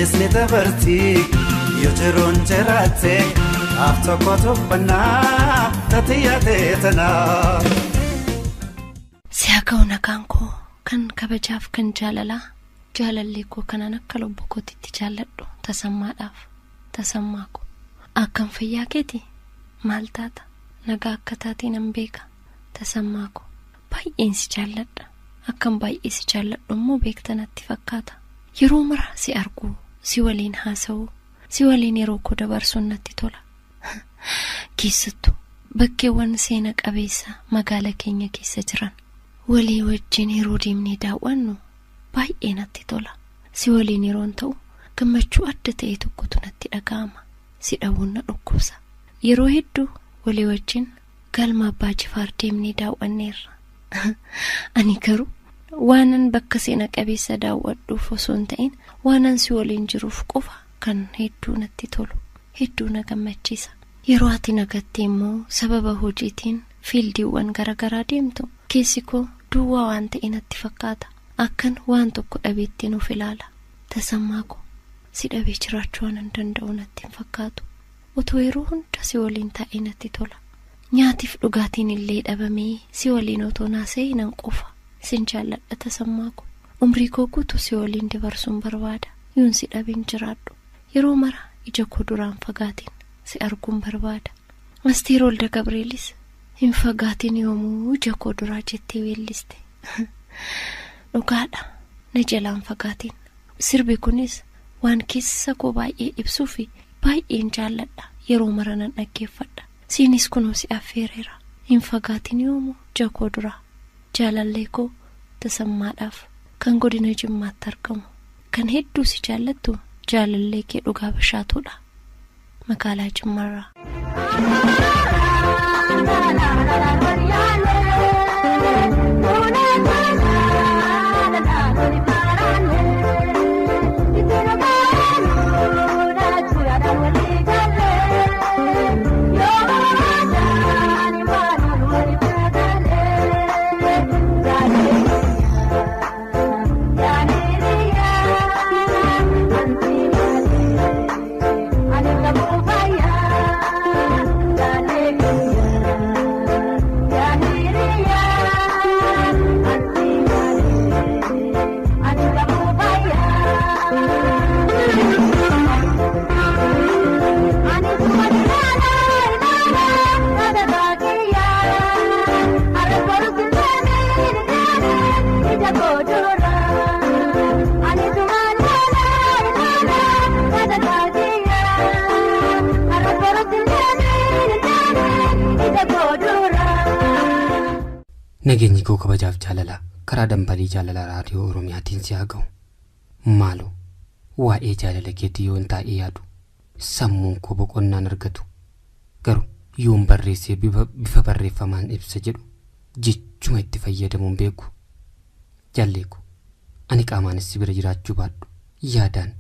Jallisni dabartii yoo jiruun jiraate af tokko tuffannaa tatiyyaatee tanaa. Siyaaka'u nagaan koo kan kabajaaf kan jaalalaa jaalallee koo kanaan akka lubbu kootitti jaalladhu tasammaadhaaf tasammaa koo akkam fayyaa keeti maal taata nagaa akka taatiin an beeka tasammaa koo baay'een si jaalladha akkam baay'ee si jaalladhu immoo beektanatti fakkaata yeroo mara si argu si waliin haasa'u si waliin yeroo koo dabarsuun natti tola keessattuu bakkeewwan seena qabeessa magaala keenya keessa jiran walii wajjin yeroo deemnee daawwannu baay'ee natti tola si waliin yeroon ta'u gammachuu adda ta'e tokkotu natti dhaga'ama si dhawuun na dhukkubsa yeroo hedduu walii wajjin galma abbaa Jifaar deemnee daawwanneerra ani garuu waanan bakka seena qabeessa daawwadhuuf osoo hin ta'in waanan si waliin jiruuf qofa kan hedduu natti tolu hedduu na gammachiisa yeroo ati nagattee immoo sababa hojiitiin fiildiiwwan garagaraa deemtu keessi koo duwwaa waan ta'e natti fakkaata akkan waan tokko dhabeetti nuuf ilaala tasammaa koo si dhabee jiraachuu waan hin danda'u natti hin fakkaatu otoo yeroo hunda si waliin taa'ee natti tola nyaatiif dhugaatiin illee dhabamee si waliin otoo naasee nan qofa sin jaalladha tasammaa koo umrii koo guutuu si waliin dabarsuun barbaada yoon si dhabeen jiraadhu yeroo mara ija koo duraan fagaatiin si arguun barbaada Asteer Wolde Gabreelis hin fagaatiin yoomuu ija koo duraa jettee weelliste dhugaadha na jalaan fagaatiin sirbi kunis waan keessa koo baay'ee ibsuu fi baay'een jaalladha yeroo mara nan dhaggeeffadha siinis kunoo si affeereera hin fagaatiin yoomuu ija koo duraa jaalallee koo tasammaadhaaf kan godina Jimmaatti argamu kan hedduu si jaallattu jaalallee kee dhugaa bashaatuudha magaalaa Jimmaarraa. Nageenyi koo kabajaaf jaalala karaa dambalii jaalala raadiyoo Oromiyaatiin si haa ga'u maaloo waa'ee jaalala keetii yoon taa'ee yaadu sammuun koo boqonnaan argatu garuu yoon barreessee bifa barreeffamaan ibsa jedhu jechuma itti fayyadamuun beeku jaalleeku ani qaamaanis si bira jiraachuu baadhu yaadaan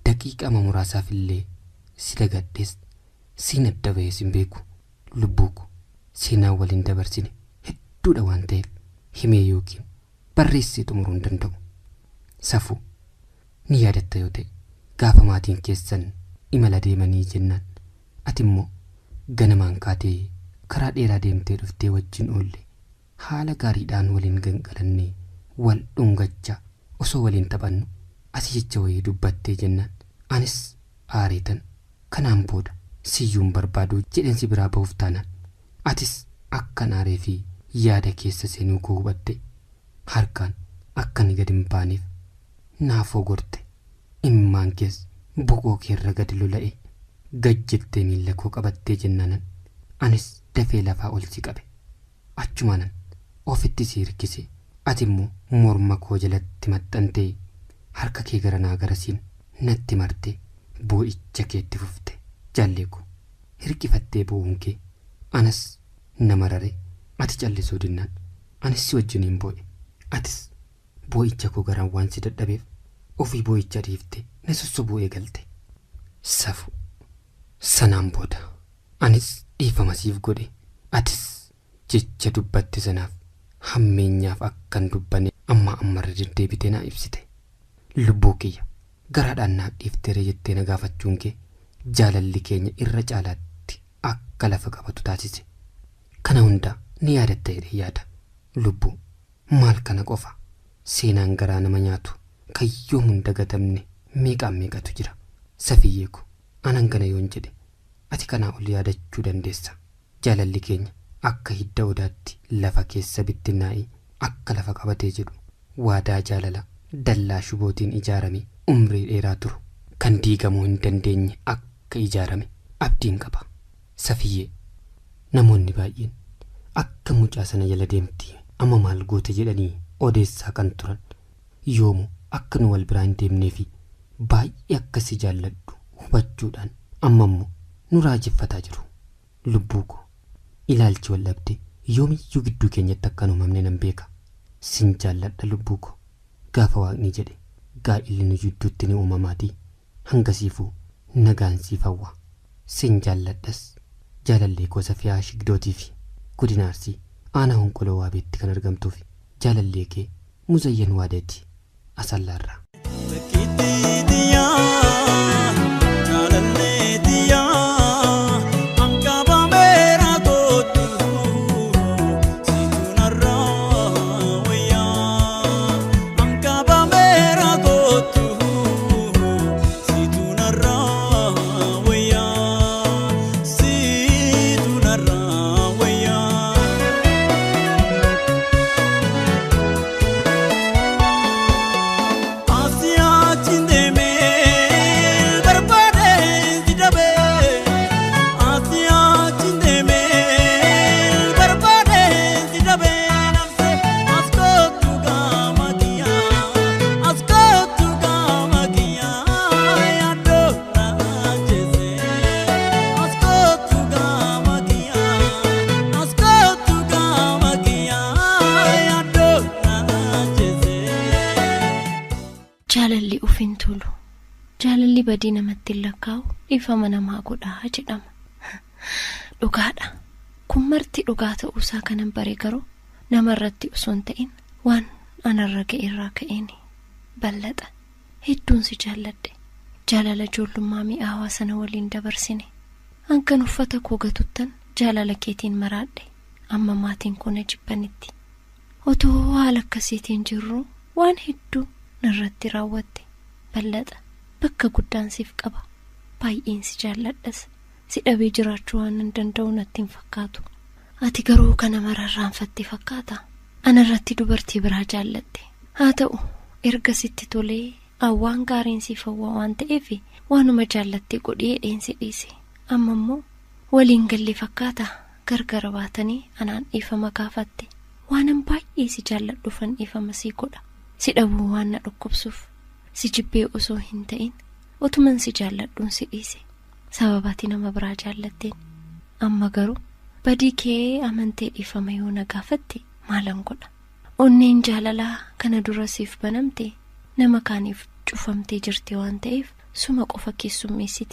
daqiiqaa muraasaaf illee si dagadhees si nadda ba'ees hin beeku lubbuu koo seenaa waliin dabarsine duudha waan ta'eef himee yookiin barreessee xumuruu hin danda'u safuu ni yaadatta yoo ta'e gaafa maatiin keessan imala deemanii jennaan ati immoo ganamaan kaatee karaa dheeraa deemtee dhuftee wajjin oolle haala gaariidhaan waliin gangalannee wal dhungachaa osoo waliin taphannu ati jecha wayii dubbattee jennaan anis aareetan kanaan booda siyyuun barbaadu jedheen si biraa ba'uuf taanaan atis akkan aaree fi yaada keessa seenuu koo hubatte harkaan akka ni gad hin baaneef naafoo gorte immaan kees boqoo keerra gad lola'e gajjettee miilla koo qabattee jennaanan anis dafee lafaa ol si qabe achumaanan ofitti si hirkise ati immoo morma koo jalatti maxxantee harka kee garanaa garasiin natti martee boo'icha keetti fufte jaalleeku hirkifattee boo'uun kee anas nama rare ati callisuu dinnaan anis si wajjiniin boo'e atis boo'icha koo garaan waan si dadhabeef ofii boo'icha dhiifte na sussubu'ee galte safu sanaan booda anis dhiifama siif godhe atis jecha dubbatte sanaaf hammeenyaaf akkan dubbane ammarra deddeebite naa ibsite lubbuu kiyya garaadhaan naaf dhiifteere jettee na gaafachuun kee jaalalli keenya irra caalaatti akka lafa qabatu taasise. Kana hunda ni yaadatta jedhee yaada. Lubbuu maal kana qofa seenaan garaa nama nyaatu kayyoo hunda gatamne meeqatu jira. Safiyyee ko anan kana yoon jedhe ati kanaa ol yaadachuu dandeessa. Jaalalli keenya akka hidda odaatti lafa keessa bittinnaa'ee akka lafa qabatee jedhu waadaa jaalala dallaa shubootiin ijaarame umrii dheeraa turu kan diigamuu hin dandeenye akka ijaarame abdiin qaba. Safiyyee namoonni baay'een akka mucaa sana jala deemtii amma maal goote jedhanii odeessaa kan turan yoomu akka nu wal biraan deemnee fi baay'ee akkasi jaalladhu hubachuudhaan ammammoo nu raajeffataa jiru. Lubbuu ko ilaalchi wal dhabde yoomiyyuu gidduu keenyatti akka nu mamne nan beeka. Sin jaalladha lubbuu ko gaafa waaqni jedhe gaa'illi nu jidduutti ni uumamaatii hangasiifuu nagaan siif hawwa. Sin jaalladhas jaalallee gosa fiyaa shigdootii fi Godinaarsii aanaa honkoloo waabeetti kan argamtuuf jaalallee kee Muzayyan Waadeeti Asallaarraa. Jaalalli ufin tulu. Jaalalli badii namatti lakkaa'u dhiifama namaa godhaa jedhama. Dhugaadha. Kun marti dhugaa ta'uusaa kanan bare garuu namarratti osoo hin ta'in waan anarra ga'e irraa ka'eeni bal'ata. Hedduun si jaalladhe. Jaalala ijoollummaa mi'aawaa sana waliin dabarsine. Hankan uffata koo gatuttan jaalala keetiin maraadhe. Amma maatiin koo na jibbanitti. Otoo haala akkasiitiin jirru waan hedduu narratti raawwatte bal'ata. Bakka guddaan siif qaba. Baay'een si jaalladhas. Si dhabee jiraachuu waan hin danda'u natti hin fakkaatu. Ati garuu kana mararraanfatte fakkaata. Anarratti dubartii biraa jaallatte. Haa ta'u erga sitti tolee awwaan gaariin siif hawwa waan ta'eef waanuma jaallatte godhee dheensi dhiise. Amma immoo waliin gallee fakkaata gargar baatanii anaan dhiifama gaafatte. Waanan baay'ee si jaalladhuufan dhiifama sii godha. Si dhabuu waan na dhukkubsuuf si jibbee osoo hin ta'in otuman si jaalladhuun si dhiise. Sababaati nama biraa jaallatteen. Amma garuu badii kee amantee dhiifama yoo na gaafatte maalan godha? Onneen jaalalaa kana dura siif banamte nama kaaniif cufamtee jirti waan ta'eef suma qofa keessummeessite.